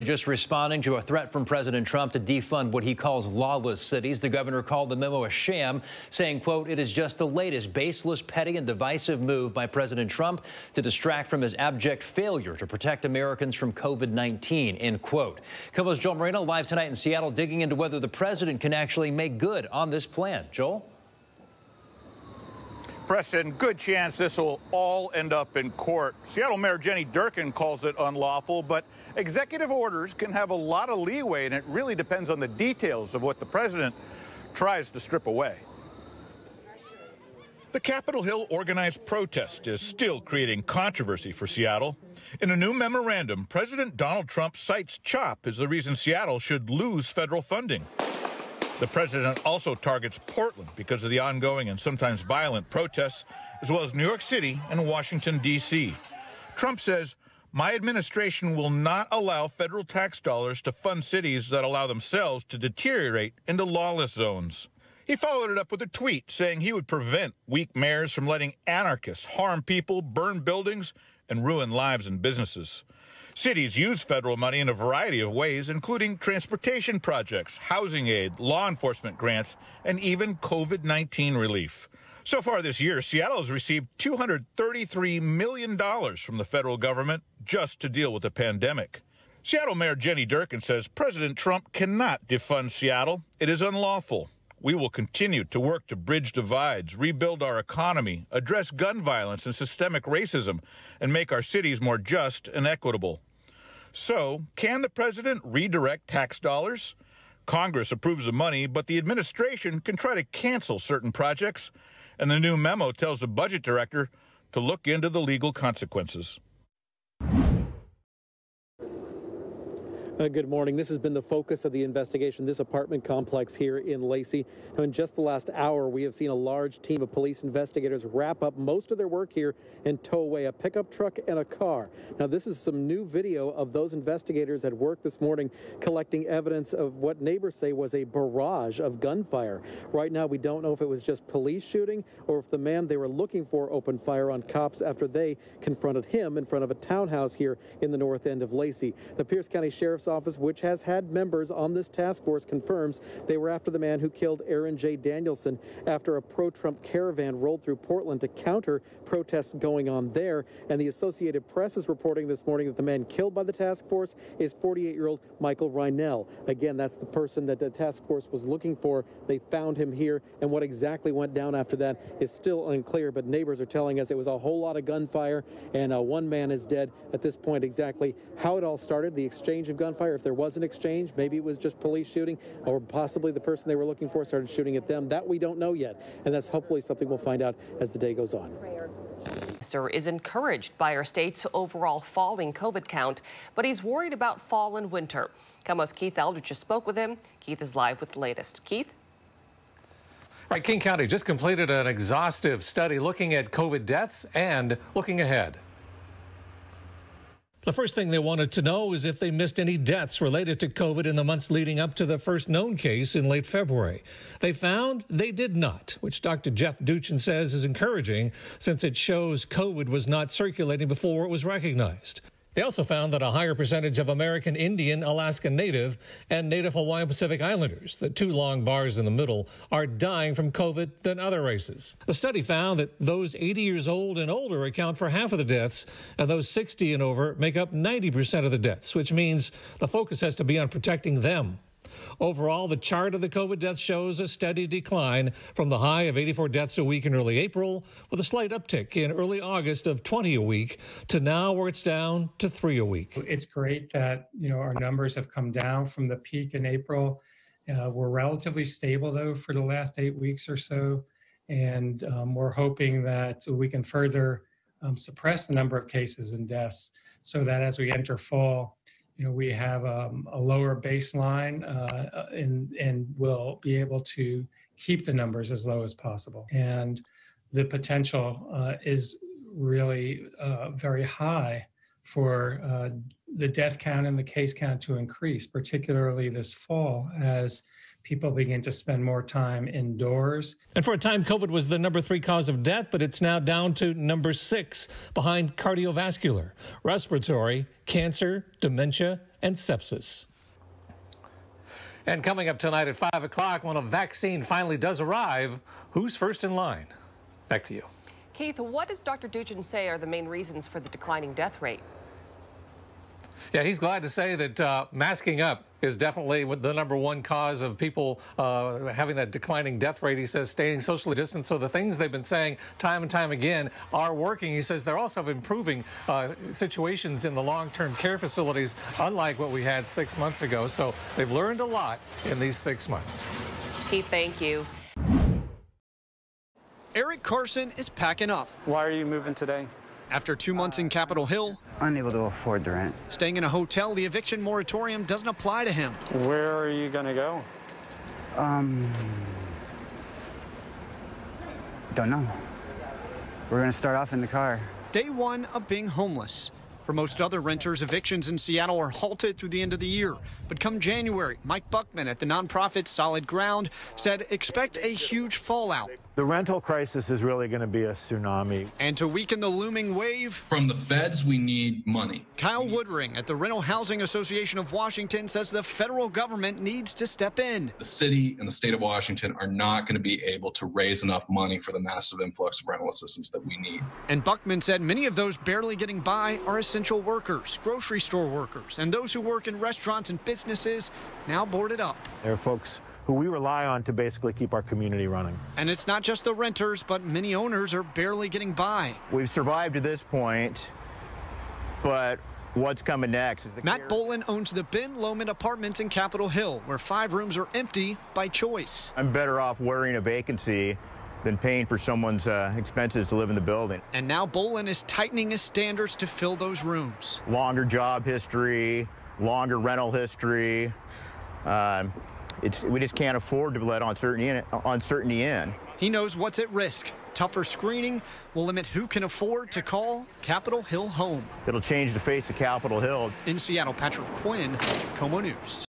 Just responding to a threat from President Trump to defund what he calls lawless cities. The governor called the memo a sham, saying, quote, "It is just the latest baseless, petty and divisive move by President Trump to distract from his abject failure to protect Americans from COVID-19, end quote. KOMO's Joel Moreno live tonight in Seattle, digging into whether the president can actually make good on this plan. Joel? Preston, good chance this will all end up in court. Seattle Mayor Jenny Durkan calls it unlawful, but executive orders can have a lot of leeway, and it really depends on the details of what the president tries to strip away. The Capitol Hill organized protest is still creating controversy for Seattle. In a new memorandum, President Donald Trump cites CHOP as the reason Seattle should lose federal funding. The president also targets Portland because of the ongoing and sometimes violent protests, as well as New York City and Washington, D.C. Trump says, "My administration will not allow federal tax dollars to fund cities that allow themselves to deteriorate into lawless zones." He followed it up with a tweet saying he would prevent weak mayors from letting anarchists harm people, burn buildings, and ruin lives and businesses. Cities use federal money in a variety of ways, including transportation projects, housing aid, law enforcement grants, and even COVID-19 relief. So far this year, Seattle has received $233 million from the federal government just to deal with the pandemic. Seattle Mayor Jenny Durkan says President Trump cannot defund Seattle. It is unlawful. We will continue to work to bridge divides, rebuild our economy, address gun violence and systemic racism, and make our cities more just and equitable. So, can the president redirect tax dollars? Congress approves the money, but the administration can try to cancel certain projects, and the new memo tells the budget director to look into the legal consequences. Good morning. This has been the focus of the investigation, this apartment complex here in Lacey. Now, in just the last hour, we have seen a large team of police investigators wrap up most of their work here and tow away a pickup truck and a car. Now, this is some new video of those investigators at work this morning collecting evidence of what neighbors say was a barrage of gunfire. Right now, we don't know if it was just police shooting or if the man they were looking for opened fire on cops after they confronted him in front of a townhouse here in the north end of Lacey. The Pierce County Sheriff's Office, which has had members on this task force, confirms they were after the man who killed Aaron J. Danielson after a pro-Trump caravan rolled through Portland to counter protests going on there. And the Associated Press is reporting this morning that the man killed by the task force is 48-year-old Michael Reinell. Again, that's the person that the task force was looking for. They found him here, and what exactly went down after that is still unclear, but neighbors are telling us it was a whole lot of gunfire, and one man is dead at this point. Exactly how it all started, the exchange of gunfire, if there was an exchange, maybe it was just police shooting, or possibly the person they were looking for started shooting at them. That we don't know yet, and that's hopefully something we'll find out as the day goes on. Sir is encouraged by our state's overall falling COVID count, but he's worried about fall and winter. KOMO's Keith Eldridge just spoke with him. Keith is live with the latest. Keith? Right, King County just completed an exhaustive study looking at COVID deaths and looking ahead. The first thing they wanted to know is if they missed any deaths related to COVID in the months leading up to the first known case in late February. They found they did not, which Dr. Jeff Duchin says is encouraging since it shows COVID was not circulating before it was recognized. They also found that a higher percentage of American Indian, Alaska Native, and Native Hawaiian Pacific Islanders, the two long bars in the middle, are dying from COVID than other races. The study found that those 80 years old and older account for half of the deaths, and those 60 and over make up 90% of the deaths, which means the focus has to be on protecting them. Overall, the chart of the COVID deaths shows a steady decline from the high of 84 deaths a week in early April, with a slight uptick in early August of 20 a week, to now where it's down to 3 a week. It's great that, our numbers have come down from the peak in April. We're relatively stable, though, for the last 8 weeks or so, and we're hoping that we can further suppress the number of cases and deaths so that as we enter fall, we have a lower baseline and we'll be able to keep the numbers as low as possible. And the potential is really very high for the death count and the case count to increase, particularly this fall as people begin to spend more time indoors. And for a time, COVID was the number 3 cause of death, but it's now down to number 6 behind cardiovascular, respiratory, cancer, dementia, and sepsis. And coming up tonight at 5 o'clock, when a vaccine finally does arrive, who's first in line? Back to you. Keith, what does Dr. Duchin say are the main reasons for the declining death rate? Yeah, he's glad to say that masking up is definitely the #1 cause of people having that declining death rate. He says staying socially distant. So the things they've been saying time and time again are working. He says they're also improving situations in the long-term care facilities, unlike what we had 6 months ago. So they've learned a lot in these 6 months. Keith, thank you. Eric Carson is packing up. Why are you moving today? After 2 months in Capitol Hill, Unable to afford the rent. staying in a hotel, the eviction moratorium doesn't apply to him. Where are you gonna go? Don't know. We're gonna start off in the car. Day 1 of being homeless. For most other renters, evictions in Seattle are halted through the end of the year. But come January, Mike Buckman at the nonprofit Solid Ground said expect a huge fallout. The rental crisis is really going to be a tsunami. And to weaken the looming wave, from the feds, we need money. Kyle Woodring at the Rental Housing Association of Washington says the federal government needs to step in. The city and the state of Washington are not going to be able to raise enough money for the massive influx of rental assistance that we need. And Buckman said many of those barely getting by are essential workers, grocery store workers, and those who work in restaurants and businesses now boarded up. There are folks who we rely on to basically keep our community running. And it's not just the renters, but many owners are barely getting by. We've survived to this point, but what's coming next? Matt Bolin owns the Ben Lomond Apartments in Capitol Hill, where 5 rooms are empty by choice. I'm better off wearing a vacancy than paying for someone's expenses to live in the building. And now Bolin is tightening his standards to fill those rooms. Longer job history, longer rental history. We just can't afford to let uncertainty in. He knows what's at risk. Tougher screening will limit who can afford to call Capitol Hill home. It'll change the face of Capitol Hill. In Seattle, Patrick Quinn, KOMO News.